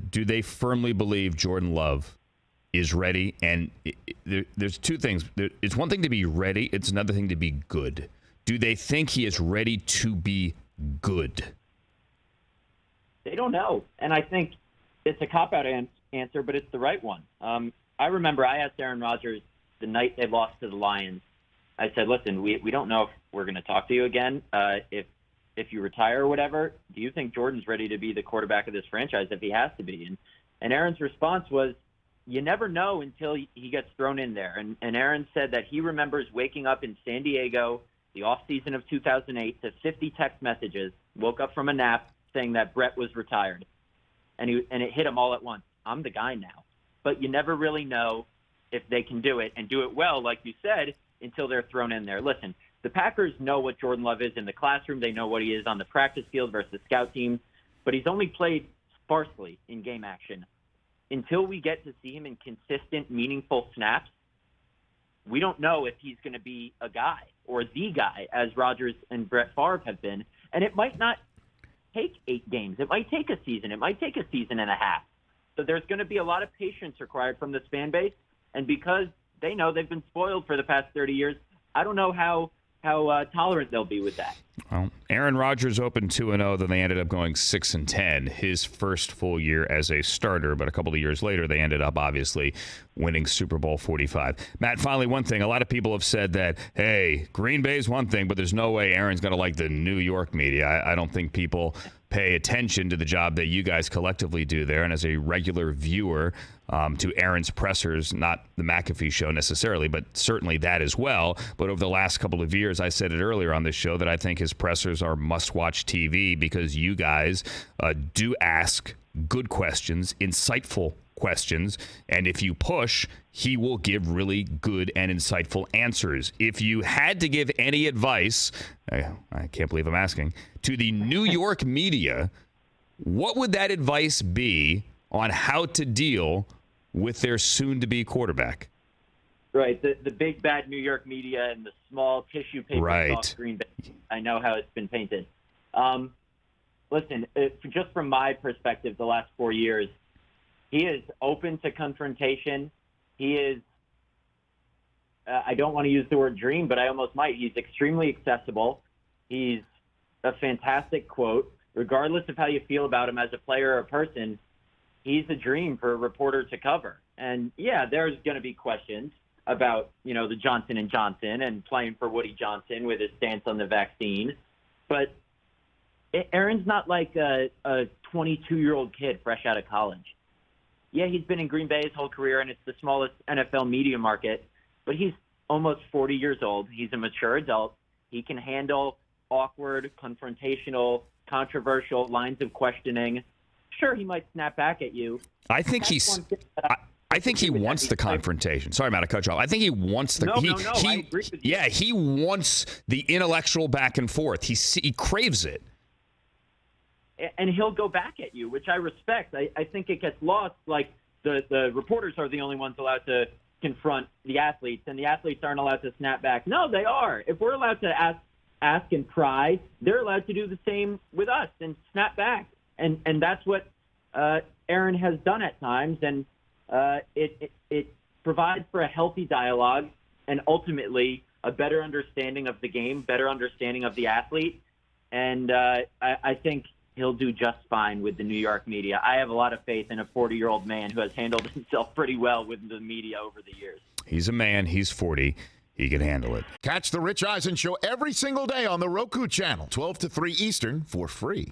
do they firmly believe Jordan Love is ready? And there's two things. It's one thing to be ready. It's another thing to be good. Do they think he is ready to be good? They don't know. And I think it's a cop-out answer, but it's the right one. I remember I asked Aaron Rodgers the night they lost to the Lions. I said, listen, we don't know if we're going to talk to you again. If you retire or whatever, do you think Jordan's ready to be the quarterback of this franchise if he has to be? And Aaron's response was, you never know until he gets thrown in there. And Aaron said that he remembers waking up in San Diego the offseason of 2008 to 50 text messages, woke up from a nap saying that Brett was retired. And it hit him all at once. I'm the guy now. But you never really know if they can do it and do it well, like you said, until they're thrown in there. Listen, the Packers know what Jordan Love is in the classroom. They know what he is on the practice field versus scout teams. But he's only played sparsely in game action. Until we get to see him in consistent, meaningful snaps, we don't know if he's going to be a guy or the guy, as Rodgers and Brett Favre have been. And it might not take 8 games. It might take a season. It might take a season and a half. So there's going to be a lot of patience required from this fan base. And because they know they've been spoiled for the past 30 years, I don't know how tolerant they'll be with that. Well, Aaron Rodgers opened 2-0, then they ended up going 6-10, his first full year as a starter. But a couple of years later, they ended up obviously winning Super Bowl 45. Matt, finally, one thing. A lot of people have said that, hey, Green Bay's one thing, but there's no way Aaron's going to like the New York media. I don't think people pay attention to the job that you guys collectively do there. And as a regular viewer to Aaron's pressers, not the McAfee show necessarily, but certainly that as well. But over the last couple of years, I said it earlier on this show that I think his pressers are must-watch TV because you guys do ask good questions, insightful questions, and if you push, he will give really good and insightful answers. If you had to give any advice, I can't believe I'm asking, to the New York media, what would that advice be on how to deal with their soon-to-be quarterback? Right, the big bad New York media and the small tissue paper soft Green Bay. I know how it's been painted. Listen, just from my perspective, the last 4 years, he is open to confrontation. He is, I don't want to use the word dream, but I almost might. He's extremely accessible. He's a fantastic quote. Regardless of how you feel about him as a player or a person, he's a dream for a reporter to cover. And, yeah, there's going to be questions about, the Johnson & Johnson and playing for Woody Johnson with his stance on the vaccine. But Aaron's not like a 22-year-old kid fresh out of college. Yeah, he's been in Green Bay his whole career, and it's the smallest NFL media market, but he's almost 40 years old. He's a mature adult. He can handle awkward, confrontational, controversial lines of questioning. Sure, he might snap back at you. I think I think he wants the confrontation. Sorry, Matt, I cut you off. I think he wants the. No, I agree with you. Yeah, he wants the intellectual back and forth. He craves it. And he'll go back at you, which I respect. I think it gets lost. Like the reporters are the only ones allowed to confront the athletes, and the athletes aren't allowed to snap back. No, they are. If we're allowed to ask and pry, they're allowed to do the same with us and snap back. And that's what Aaron has done at times, and it provides for a healthy dialogue and ultimately a better understanding of the game, better understanding of the athlete. And I think he'll do just fine with the New York media. I have a lot of faith in a 40-year-old man who has handled himself pretty well with the media over the years. He's a man. He's 40. He can handle it. Catch the Rich Eisen Show every single day on the Roku channel, 12 to 3 Eastern, for free.